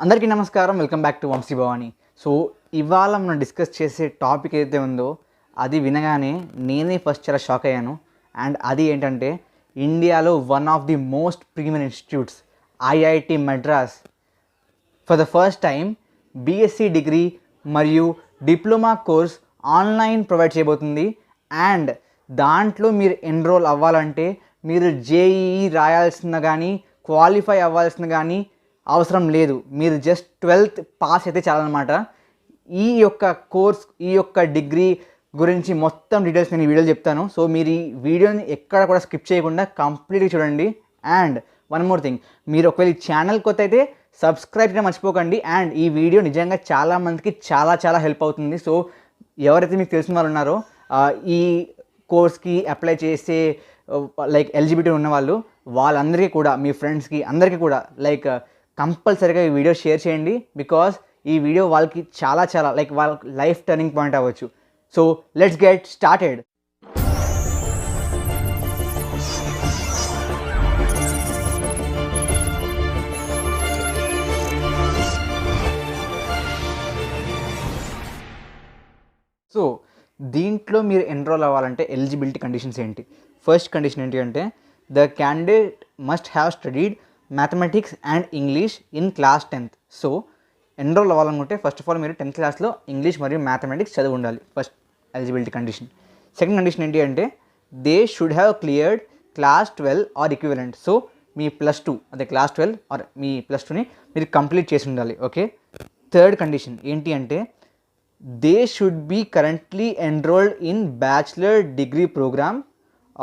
అందరికీ నమస్కారం. Welcome back to Vamsi Bhavani. So ఇవాళ మనం డిస్కస్ చేసే టాపిక్ ఏదైతే ఉందో అది వినగానే నేనే ఫస్ట్ చాలా షాక్ అయ్యాను. అండ్ అది ఏంటంటే ఇండియాలో one of the most premier institutes IIT Madras for the first time BSc degree మరియు డిప్లొమా కోర్స్ ఆన్లైన్ ప్రొవైడ్ చేయబోతుంది. అండ్ దాంట్లో మీరు ఎన్రోల్ అవ్వాలంటే మీరు జేఈఈ రాయాల్సిన కానీ క్వాలిఫై అవ్వాల్సిన కానీ అవసరం లేదు. మీరు జస్ట్ 12th పాస్ అయితే చాలన్నమాట. ఈ యొక్క కోర్స్, ఈ యొక్క డిగ్రీ గురించి మొత్తం డీటెయిల్స్ నేను ఈ వీడియోలో చెప్తాను. సో మీరు ఈ వీడియోని ఎక్కడ కూడా స్కిప్ చేయకుండా కంప్లీట్గా చూడండి. అండ్ వన్ మోర్ థింగ్, మీరు ఒకవేళ ఈ ఛానల్ కొత్త అయితే సబ్స్క్రైబ్ చేయడం మర్చిపోకండి. అండ్ ఈ వీడియో నిజంగా చాలామందికి చాలా హెల్ప్ అవుతుంది. సో ఎవరైతే మీకు తెలిసిన వాళ్ళు ఉన్నారో ఈ కోర్స్కి అప్లై చేసే లైక్ ఎలిజిబిలిటీ ఉన్న వాళ్ళందరికీ కూడా, మీ ఫ్రెండ్స్కి అందరికీ కూడా లైక్ కంపల్సరీగా ఈ వీడియో షేర్ చేయండి. బికాస్ ఈ వీడియో వాళ్ళకి చాలా లైక్ వాళ్ళ లైఫ్ టర్నింగ్ పాయింట్ అవ్వచ్చు. So let's get started. So దీంట్లో మీరు ఎన్రోల్ అవ్వాలంటే ఎలిజిబిలిటీ కండిషన్స్ ఏంటి? ఫస్ట్ కండిషన్ ఏంటి అంటే the candidate must have studied mathematics and English in class 10th. So enrol అవ్వాలనుకుంటే ఫస్ట్ ఆఫ్ ఆల్ మీరు 10th క్లాస్లో ఇంగ్లీష్ మరియు మ్యాథమెటిక్స్ చదివి ఉండాలి. First eligibility condition. Second condition ఏంటి అంటే they should have cleared class 12 or equivalent. So మీ +2 అదే క్లాస్ 12 ఆర్ మీ +2ని మీరు కంప్లీట్ చేసి ఉండాలి. ఓకే. థర్డ్ కండిషన్ ఏంటి అంటే they should be currently enrolled in bachelor degree program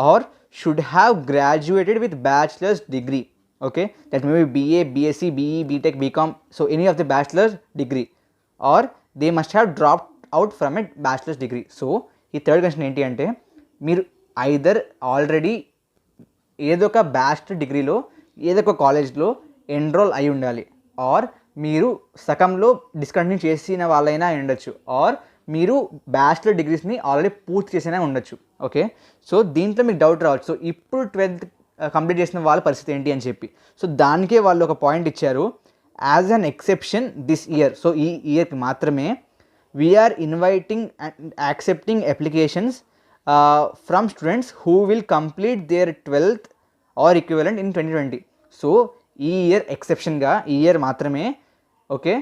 or should have graduated with bachelor's degree. Okay, that may be BA, BSc, BE, BTech, BCom, so any of the bachelor's degree, or they must have dropped out from a bachelor's degree. So ఈ third condition ఏంటి అంటే మీరు either already ఏదో ఒక bachelor డిగ్రీలో ఏదో ఒక కాలేజ్లో ఎన్రోల్ అయి ఉండాలి, ఆర్ మీరు సగంలో డిస్కంటిన్యూ చేసిన వాళ్ళైనా ఉండొచ్చు, ఆర్ మీరు బ్యాచిలర్ డిగ్రీస్ని ఆల్రెడీ పూర్తి చేసినా ఉండొచ్చు. ఓకే. సో దీంట్లో మీకు డౌట్ రావచ్చు, సో ఇప్పుడు 12th కంప్లీట్ చేసిన వాళ్ళ పరిస్థితి ఏంటి అని చెప్పి. సో దానికే వాళ్ళు ఒక పాయింట్ ఇచ్చారు, as an exception this year. So ఈ ఇయర్కి మాత్రమే we are inviting and accepting applications from students who will complete their 12th or equivalent in 2020. So ఈ ఇయర్ ఎక్సెప్షన్గా ఈ ఇయర్ మాత్రమే. ఓకే.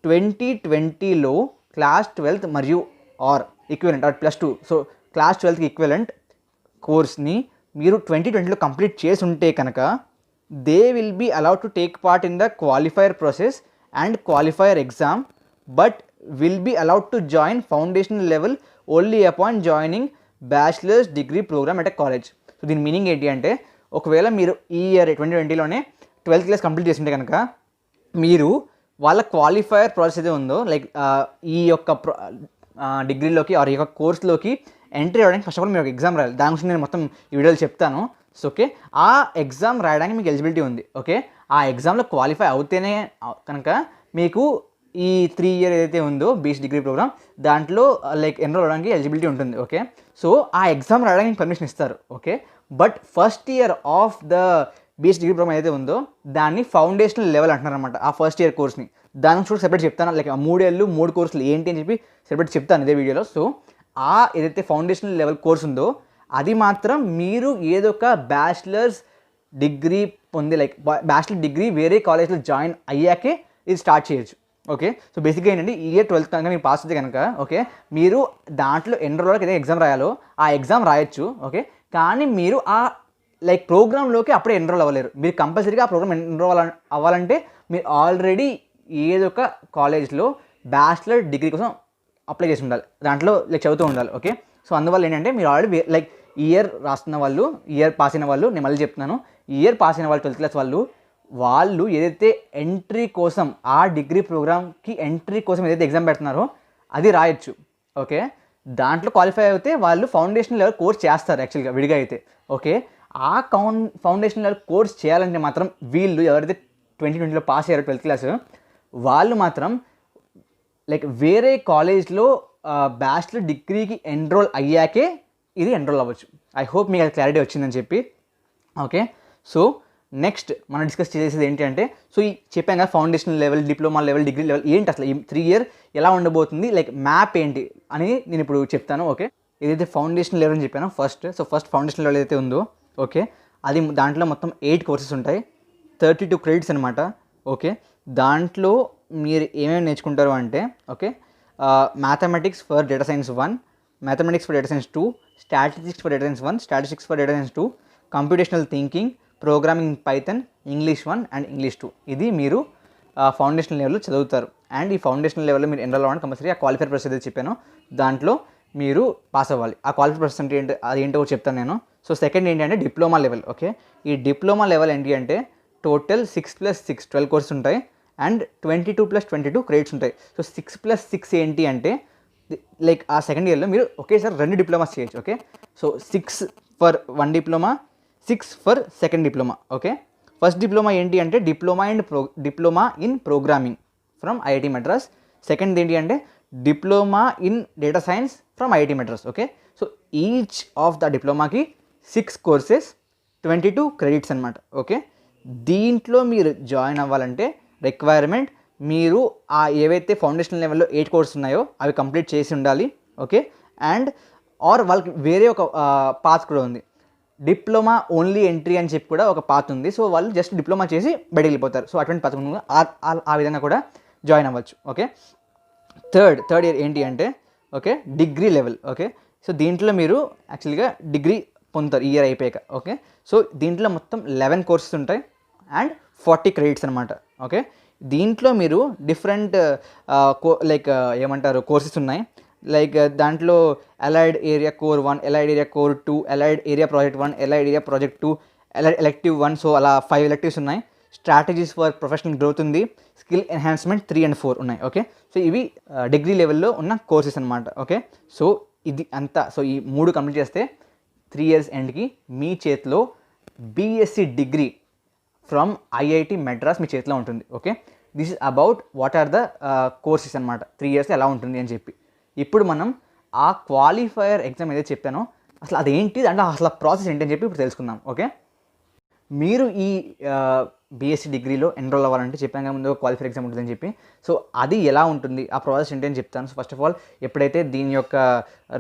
2020లో క్లాస్ 12th మరియు or equivalent or +2, so class 12కి ఈక్వివలెంట్ కోర్స్ని మీరు 2020లో కంప్లీట్ చేసి ఉంటే కనుక they will be allowed to take part in the qualifier process and qualifier exam, but will be allowed to join foundational level only upon joining bachelor's degree programme at a college. So దీని meaning ఏంటి అంటే ఒకవేళ మీరు ఈ year 2020లోనే 12th class complete చేసింటే కనుక మీరు వాళ్ళ క్వాలిఫైయర్ ప్రాసెస్ ఏదో ఉందో లైక్ ఈ యొక్క డిగ్రీలోకి ఆర్ ఈ యొక్క కోర్స్లోకి ఎంట్రీ అవ్వడానికి ఫస్ట్ ఆఫ్ ఆల్ మీరు ఒక ఎగ్జామ్ రాయాలి. దాని గురించి నేను మొత్తం ఈ వీడియోలో చెప్తాను. సో ఓకే, ఆ ఎగ్జామ్ రాయడానికి మీకు ఎలిజిబిలిటీ ఉంది. ఓకే. ఆ ఎగ్జామ్లో క్వాలిఫై అవుతేనే కనుక మీకు ఈ 3 year ఏదైతే ఉందో బీఎస్సీ డిగ్రీ ప్రోగ్రామ్ దాంట్లో లైక్ ఎన్రోల్ అవ్వడానికి ఎలిజిబిలిటీ ఉంటుంది. ఓకే. సో ఆ ఎగ్జామ్ రాయడానికి పర్మిషన్ ఇస్తారు. Okay. But first year of the BSc degree programme ఏదైతే ఉందో దాన్ని ఫౌండేషనల్ లెవెల్ అంటున్నారు అనమాట, ఆ ఫస్ట్ ఇయర్ కోర్స్ని. దాని కూడా సెపరేట్ చెప్తాను, లైక్ 3 ఏళ్ళు 3 కోర్సులు ఏంటి అని చెప్పి సెపరేట్ చెప్తాను ఇదే వీడియోలో. సో ఆ ఏదైతే ఫౌండేషనల్ లెవెల్ కోర్స్ ఉందో అది మాత్రం మీరు ఏదో ఒక బ్యాచిలర్స్ డిగ్రీ పొంది లైక్ బ్యాచిలర్ డిగ్రీ వేరే కాలేజ్లో జాయిన్ అయ్యాకే ఇది స్టార్ట్ చేయొచ్చు. ఓకే. సో బేసిక్గా ఏంటంటే ఈ ఇయర్ 12th కనుక మీరు పాస్ అయితే కనుక ఓకే మీరు దాంట్లో ఎన్రోల్ ఏదైతే ఎగ్జామ్ రాయాలో ఆ ఎగ్జామ్ రాయొచ్చు. ఓకే. కానీ మీరు ఆ లైక్ ప్రోగ్రాంలోకి అప్పుడే ఎన్రోల్ అవ్వలేరు. మీరు కంపల్సరీగా ఆ ప్రోగ్రామ్ ఎన్రోల్ అవ్వాలంటే మీరు ఆల్రెడీ ఏదో ఒక కాలేజ్లో బ్యాచిలర్ డిగ్రీ కోసం అప్లై చేసి ఉండాలి, దాంట్లో లైక్ చదువుతూ ఉండాలి. ఓకే. సో అందువల్ల ఏంటంటే మీరు ఆల్రెడీ లైక్ ఇయర్ రాస్తున్న వాళ్ళు, ఇయర్ పాస్ అయిన వాళ్ళు, నేను మళ్ళీ చెప్తున్నాను, ఇయర్ పాస్ అయిన వాళ్ళు 12th క్లాస్ వాళ్ళు ఏదైతే ఎంట్రీ కోసం ఆ డిగ్రీ ప్రోగ్రామ్కి ఎంట్రీ కోసం ఏదైతే ఎగ్జామ్ పెడుతున్నారో అది రాయొచ్చు. ఓకే. దాంట్లో క్వాలిఫై అయితే వాళ్ళు ఫౌండేషన్ లెవెల్ కోర్స్ చేస్తారు యాక్చువల్గా విడిగా అయితే. ఓకే. ఆ ఫౌండేషన్ లెవెల్ కోర్స్ చేయాలంటే మాత్రం వీళ్ళు ఎవరైతే 2020లో పాస్ అయ్యారో 12th క్లాస్ వాళ్ళు మాత్రం లైక్ వేరే కాలేజ్లో బ్యాచిలర్ డిగ్రీకి ఎన్రోల్ అయ్యాకే ఇది ఎన్రోల్ అవ్వచ్చు. ఐ హోప్ మీకు అది క్లారిటీ వచ్చిందని చెప్పి. ఓకే. సో నెక్స్ట్ మనం డిస్కస్ చేసేది ఏంటి అంటే, సో ఈ చెప్పాను కదా foundation level, diploma level, degree level ఏంటి అసలు ఈ 3 ఇయర్ ఎలా ఉండబోతుంది, లైక్ మ్యాప్ ఏంటి అని నేను ఇప్పుడు చెప్తాను. ఓకే, ఏదైతే ఫౌండేషన్ లెవెల్ అని చెప్పానో ఫస్ట్ ఫౌండేషన్ లెవెల్ ఏదైతే ఉందో, ఓకే, అది దాంట్లో మొత్తం 8 కోర్సెస్ ఉంటాయి, 32 క్రెడిట్స్ అనమాట. ఓకే, దాంట్లో మీరు ఏమేమి నేర్చుకుంటారు అంటే, okay, mathematics for data science 1, mathematics for data science 2, statistics for data science 1, statistics for data science 2, computational thinking, programming in Python, English 1 and English 2. ఇది మీరు ఫౌండేషన్ లెవెల్లో చదువుతారు. అండ్ ఈ ఫౌండేషన్ లెవెల్లో మీరు ఎన్రోల్ అవ్వడానికి కంపల్సరీ ఆ క్వాలిఫైర్ ప్రాసెస్ ఏదైతే చెప్పానో దాంట్లో మీరు పాస్ అవ్వాలి. ఆ క్వాలిఫైర్ ప్రాసెస్ అంటే ఏంటి, అది ఏంటో చెప్తాను నేను. సో సెకండ్ ఏంటి అంటే డిప్లొమా లెవెల్. ఓకే, ఈ డిప్లొమా లెవెల్ ఏంటి అంటే టోటల్ 6+6 12 కోర్సెస్ ఉంటాయి అండ్ 22+22 క్రెడిట్స్ ఉంటాయి. సో 6+6 ఏంటి అంటే లైక్ ఆ సెకండ్ ఇయర్లో మీరు ఒకేసారి 2 డిప్లొమాస్ చేయొచ్చు. Okay, so 6 for 1 diploma, 6 for second diploma. Okay, first diploma ఏంటి అంటే diploma in programming from IIT Madras. Second ఏంటి అంటే diploma in data science from IIT Madras. Okay, so each of the డిప్లొమాకి 6 కోర్సెస్ 22 క్రెడిట్స్ అనమాట. ఓకే, దీంట్లో మీరు join అవ్వాలంటే requirement మీరు ఆ ఏవైతే ఫౌండేషన్ లెవెల్లో 8 కోర్సెస్ ఉన్నాయో అవి కంప్లీట్ చేసి ఉండాలి. ఓకే, అండ్ ఆర్ వాళ్ళకి వేరే ఒక పాత్ కూడా ఉంది, డిప్లొమా ఓన్లీ ఎంట్రీ అని చెప్పి కూడా ఒక పాత్ ఉంది. సో వాళ్ళు జస్ట్ డిప్లొమా చేసి బయటికి వెళ్ళిపోతారు. సో అటువంటి పాత్ ఆ విధంగా కూడా జాయిన్ అవ్వచ్చు. ఓకే, థర్డ్ ఇయర్ ఏంటి అంటే okay degree level. Okay, so దీంట్లో మీరు యాక్చువల్గా డిగ్రీ పొందుతారు ఈ ఇయర్ అయిపోయాక. ఓకే, సో దీంట్లో మొత్తం 11 కోర్సెస్ ఉంటాయి అండ్ 40 క్రెడిట్స్ అనమాట. ఓకే, దీంట్లో మీరు డిఫరెంట్ లైక్ ఏమంటారు కోర్సెస్ ఉన్నాయి. లైక్ దాంట్లో allied area core 1, allied area core 2, allied area project 1, allied area project 2, allied elective 1. So అలా 5 ఎలెక్టివ్స్ ఉన్నాయి. స్ట్రాటజీస్ ఫర్ ప్రొఫెషనల్ గ్రోత్ ఉంది, స్కిల్ ఎన్హాన్స్మెంట్ 3 and 4 ఉన్నాయి. ఓకే, సో ఇవి డిగ్రీ లెవెల్లో ఉన్న కోర్సెస్ అనమాట. ఓకే, సో ఇది అంతా. సో ఈ 3 కంప్లీట్ చేస్తే 3 years ఎండ్కి మీ చేతిలో BSc degree from IIT Madras మీ చేతిలో ఉంటుంది. Okay, this is about what are the courses అనమాట 3 years ఎలా ఉంటుంది అని చెప్పి. ఇప్పుడు మనం ఆ క్వాలిఫైయర్ ఎగ్జామ్ ఏదైతే చెప్పానో అసలు అదేంటి అంటే అసలు ప్రాసెస్ ఏంటి అని చెప్పి ఇప్పుడు తెలుసుకుందాం. ఓకే, మీరు ఈ బీఎస్సీ డిగ్రీలో ఎన్రోల్ అవ్వాలంటే చెప్పాను కదా ముందు క్వాలిఫైర్ ఎగ్జామ్ ఉంటుందని చెప్పి. సో అది ఎలా ఉంటుంది, ఆ ప్రాసెస్ ఏంటి అని చెప్తాను. సో ఫస్ట్ ఆఫ్ ఆల్ ఎప్పుడైతే దీని యొక్క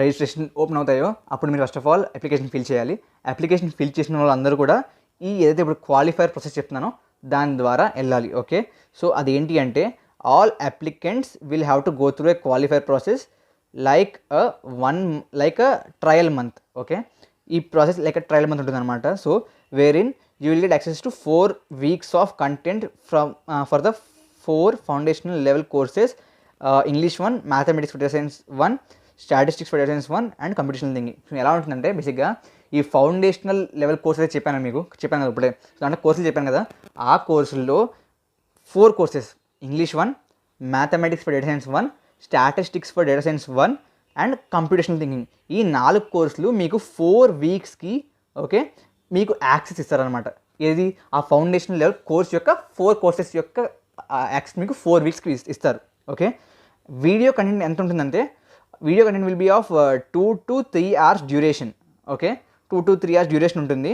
రిజిస్ట్రేషన్ ఓపెన్ అవుతాయో అప్పుడు మీరు first of all application fill చేయాలి. అప్లికేషన్ ఫిల్ చేసిన వాళ్ళందరూ కూడా ఈ ఏదైతే ఇప్పుడు క్వాలిఫైర్ ప్రాసెస్ చెప్తున్నానో దాని ద్వారా వెళ్ళాలి. ఓకే, సో అది ఏంటి అంటే all applicants will have to go through a qualifier process like a trial month. Okay, ఈ ప్రాసెస్ లైక్ ట్రయల్ మంత్ ఉంటుంది అనమాట. So where in you will get access to 4 weeks of content from for the 4 foundational level courses, English 1, mathematics for data science 1, statistics for data science 1 and computational thinking. So ఎలా ఉంటుందంటే బేసిక్గా ఈ foundational level courses చెప్పాను కదా ఇప్పుడే. So అంటే కోర్సులు చెప్పాను కదా, ఆ కోర్సుల్లో 4 courses English 1, mathematics for data science 1, statistics for data science 1 and computational thinking. ఈ 4 కోర్సులు మీకు 4 వీక్స్కి ఓకే మీకు యాక్సెస్ ఇస్తారనమాట. ఏది ఆ ఫౌండేషన్ లెవెల్ కోర్స్ యొక్క 4 కోర్సెస్ యొక్క యాక్సెస్ మీకు 4 వీక్స్కి ఇస్తారు. ఓకే, వీడియో కంటెంట్ ఎంత ఉంటుందంటే video content will be of 2 to 3 hours duration. Okay, 2 to 3 hours duration ఉంటుంది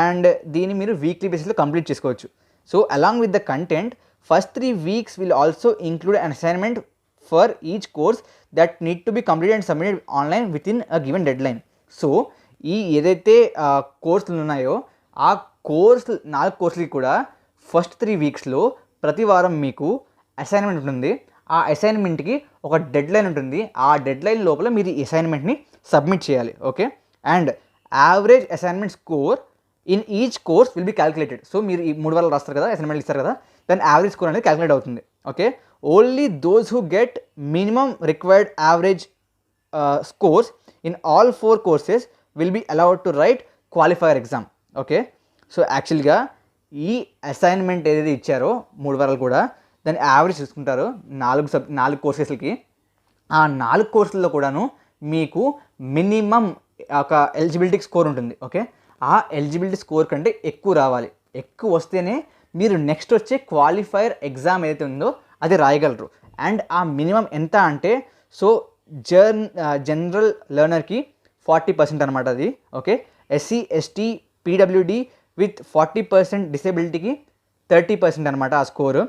అండ్ దీన్ని మీరు వీక్లీ బేసిస్లో కంప్లీట్ చేసుకోవచ్చు. So along with the content first 3 weeks will also include an assignment for each course that need to be complete and submitted online within a given deadline. So ఈ ఏదైతే కోర్సులు ఉన్నాయో ఆ 4 కోర్సులకి కూడా first 3 weeksలో ప్రతి వారం మీకు అసైన్మెంట్ ఉంటుంది. ఆ అసైన్మెంట్కి ఒక డెడ్ లైన్ ఉంటుంది. ఆ డెడ్ లైన్ లోపల మీరు ఈ అసైన్మెంట్ని సబ్మిట్ చేయాలి. Okay, and average assignment score in each course will be calculated. So మీరు ఈ 3 వారాలు రాస్తారు కదా, అసైన్మెంట్ ఇస్తారు కదా, దాని యావరేజ్ స్కోర్ అనేది క్యాలిక్యులేట్ అవుతుంది. Okay, only those who get minimum required average scores in all 4 courses will be allowed to write qualifier exam. Okay, so యాక్చువల్గా ఈ అసైన్మెంట్ ఏదైతే ఇచ్చారో 3 వారాలు కూడా దాన్ని యావరేజ్ చూసుకుంటారు 4 కోర్సెస్లకి. ఆ 4 కోర్సుల్లో కూడాను మీకు మినిమం ఒక ఎలిజిబిలిటీ స్కోర్ ఉంటుంది. ఓకే, ఆ ఎలిజిబిలిటీ స్కోర్ కంటే ఎక్కువ రావాలి. ఎక్కువ వస్తేనే మీరు నెక్స్ట్ వచ్చే క్వాలిఫైయర్ ఎగ్జామ్ ఏదైతే ఉందో అది రాయగలరు. అండ్ ఆ మినిమం ఎంత అంటే సో జనరల్ లెర్నర్కి 40% అనమాట అది. Okay, SC ST PWD with 40% డిసేబిలిటీకి 30% అనమాట ఆ score.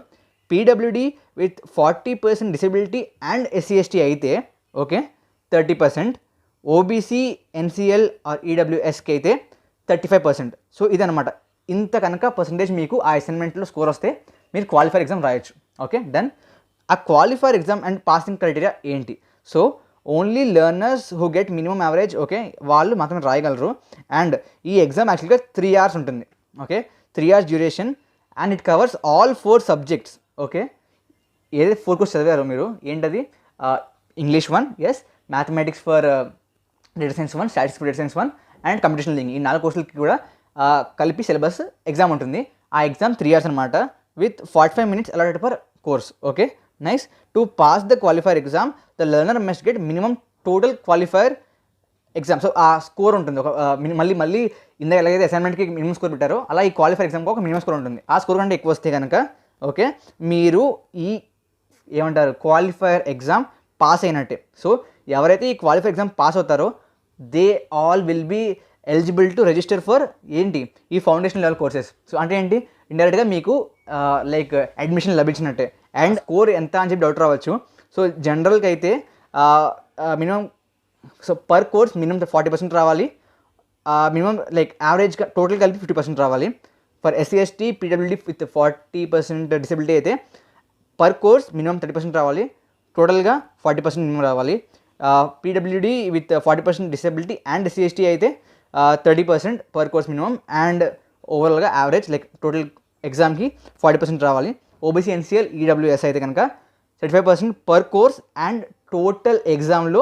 PWD with 40% disability and SC ST అయితే ఓకే 30%, ఓబీసీ ఎన్సీఎల్ ఆర్ ఈడబ్ల్యూఎస్కి అయితే 35%. సో ఇదనమాట. ఇంత కనుక పర్సంటేజ్ మీకు ఆ అసైన్మెంట్లో స్కోర్ వస్తే మీరు క్వాలిఫైర్ ఎగ్జామ్ రాయొచ్చు. Okay done. ఆ qualifier exam and passing criteria ఏంటి? So only learners who get minimum average okay వాళ్ళు మాత్రమే రాయగలరు. అండ్ ఈ ఎగ్జామ్ యాక్చువల్గా 3 hours ఉంటుంది. Okay 3 hours duration and it covers all 4 subjects. Okay ఏదైతే 4 courses చదివారో మీరు ఏంటది, English 1, yes, mathematics for data science 1, statistics for data science 1 and computation link, ఈ 4 కోర్సులకి కూడా కలిపి సిలబస్ ఎగ్జామ్ ఉంటుంది. ఆ ఎగ్జామ్ 3 hours అనమాట with 45 minutes allotted per course. Okay nice. To pass the qualifier exam the learner must get minimum total qualifier exam. So ఆ score ఉంటుంది ఒక మళ్ళీ ఇందాక ఎలాగైతే అసైన్మెంట్కి మినిమం స్కోర్ పెట్టారో అలా ఈ క్వాలిఫైర్ ఎగ్జామ్కి ఒక మినిమం స్కోర్ ఉంటుంది. ఆ స్కోర్ కంటే ఎక్కువ వస్తే కనుక ఓకే మీరు ఈ ఏమంటారు క్వాలిఫైర్ ఎగ్జామ్ పాస్ అయినట్టే. సో ఎవరైతే ఈ క్వాలిఫైర్ ఎగ్జామ్ పాస్ అవుతారో they all will be eligible to register for ఏంటి ఈ ఫౌండేషన్ లెవెల్ కోర్సెస్. సో అంటే ఏంటి, ఇండైరెక్ట్గా మీకు లైక్ అడ్మిషన్ లభించినట్టే. అండ్ స్కోర్ ఎంత అని చెప్పి డౌట్ రావచ్చు. సో జనరల్గా అయితే minimum so per course minimum 40% రావాలి. మినిమం లైక్ యావరేజ్గా టోటల్ కలిపి 50% రావాలి. For SC ST PWD with 40% disability అయితే పర్ కోర్స్ మినిమం 30% రావాలి. టోటల్గా 40% మినిమం రావాలి. PWD with 40% disability and SC ST అయితే 30% పర్ కోర్స్ మినిమం అండ్ ఓవరాల్గా యావరేజ్ లైక్ టోటల్ ఎగ్జామ్కి 40% రావాలి. ఓబీసీ ఎన్సీఎల్ ఈడబ్ల్యూఎస్ అయితే కనుక 35% పర్ కోర్స్ అండ్ టోటల్ ఎగ్జామ్లో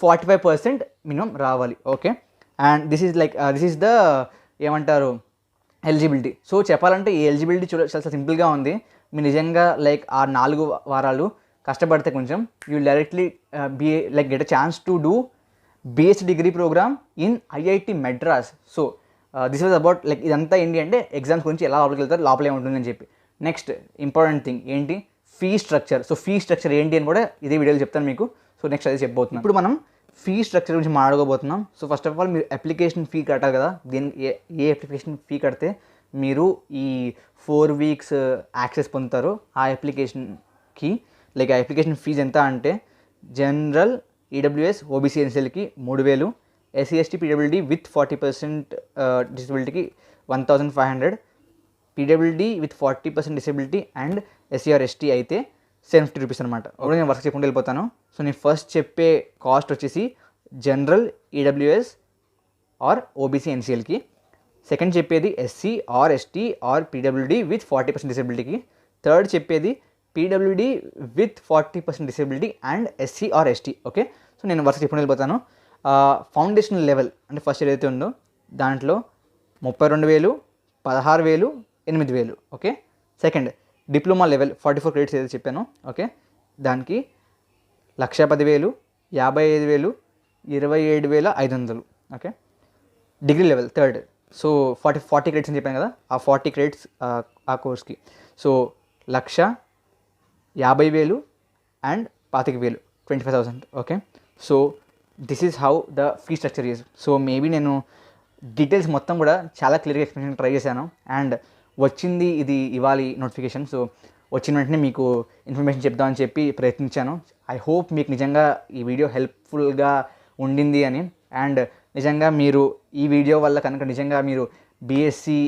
45% మినిమం రావాలి. Okay and this is the ఏమంటారు ఎలిజిబిలిటీ. సో చెప్పాలంటే ఈ ఎలిజిబిలిటీ చాలా సింపుల్గా ఉంది. మీరు నిజంగా లైక్ ఆ 4 వారాలు కష్టపడితే కొంచెం you directly be like get a chance to do based degree programme in IIT Madras. So this was about like ఇదంతా ఏంటి అంటే ఎగ్జామ్స్ గురించి ఎలా లోపలికి వెళ్తారు, లోపలే ఉంటుందని చెప్పి. నెక్స్ట్ ఇంపార్టెంట్ థింగ్ ఏంటి, fee structure. So fee structure ఏంటి అని కూడా ఇదే వీడియోలో చెప్తాను మీకు. సో నెక్స్ట్ అదే చెప్పబోతున్నాం. ఇప్పుడు మనం ఫీ స్ట్రక్చర్ గురించి మాట్లాడబోతున్నాం. సో ఫస్ట్ ఆఫ్ ఆల్ మీరు అప్లికేషన్ ఫీ కట్టాలి కదా. దీనికి ఏ అప్లికేషన్ ఫీ కడితే మీరు ఈ 4 weeks యాక్సెస్ పొందుతారో ఆ అప్లికేషన్కి లైక్ ఆ అప్లికేషన్ ఫీజు ఎంత అంటే జనరల్ ఈడబ్ల్యూఎస్ ఓబీసీ ఎన్సీఎల్కి 3,000, ఎస్సీ ఎస్టీ పీడబ్ల్యూడి విత్ 40% డిసబిలిటీకి 1,500, PWD with 40% disability and SC or ST అయితే 750 rupees అనమాట. ఇప్పుడు నేను వర్క్ చెప్పుకుంటూ వెళ్ళిపోతాను. సో నేను ఫస్ట్ చెప్పే కాస్ట్ వచ్చేసి జనరల్ ఈడబ్ల్యూఎస్ ఆర్ ఓబీసీ ఎన్సీఎల్కి, సెకండ్ చెప్పేది SC or ST or PWD with 40% డిసబిలిటీకి, థర్డ్ చెప్పేది PWD with 40% disability and SC or ST. Okay so నేను వర్క్ చెప్పుకుంటూ వెళ్ళిపోతాను. ఫౌండేషనల్ లెవెల్ అంటే ఫస్ట్ ఏదైతే ఉందో దాంట్లో 32,000, 16,000, 8,000. Okay second diploma level 44 credits ఏదైతే చెప్పాను ఓకే దానికి 1,10,000, 55,000, 27,500. Okay degree level third so 40 credits అని చెప్పాను కదా ఆ 40 credits ఆ కోర్స్కి so 1,50,000 and 25,000 25,000. Okay so this is how the fee structure is. So maybe నేను డీటెయిల్స్ మొత్తం కూడా చాలా క్లియర్గా ఎక్స్ప్లెయిన్ ట్రై చేశాను అండ్ వచ్చింది ఇది ఇవ్వాలి నోటిఫికేషన్. సో వచ్చిన వెంటనే మీకు ఇన్ఫర్మేషన్ చెప్దామని చెప్పి ప్రయత్నించాను. ఐ హోప్ మీకు నిజంగా ఈ వీడియో హెల్ప్ఫుల్గా ఉండింది అని. అండ్ నిజంగా మీరు ఈ వీడియో వల్ల కనుక నిజంగా మీరు బీఎస్సీ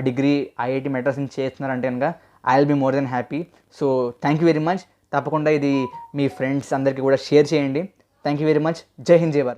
డిగ్రీ ఐఐటి మెడ్రాస్ నుంచి చేస్తున్నారంటే కనుక I will be more then happy. So thank you very much. తప్పకుండా ఇది మీ ఫ్రెండ్స్ అందరికీ కూడా షేర్ చేయండి. Thank you very much. జై హింద్, జై భారత్.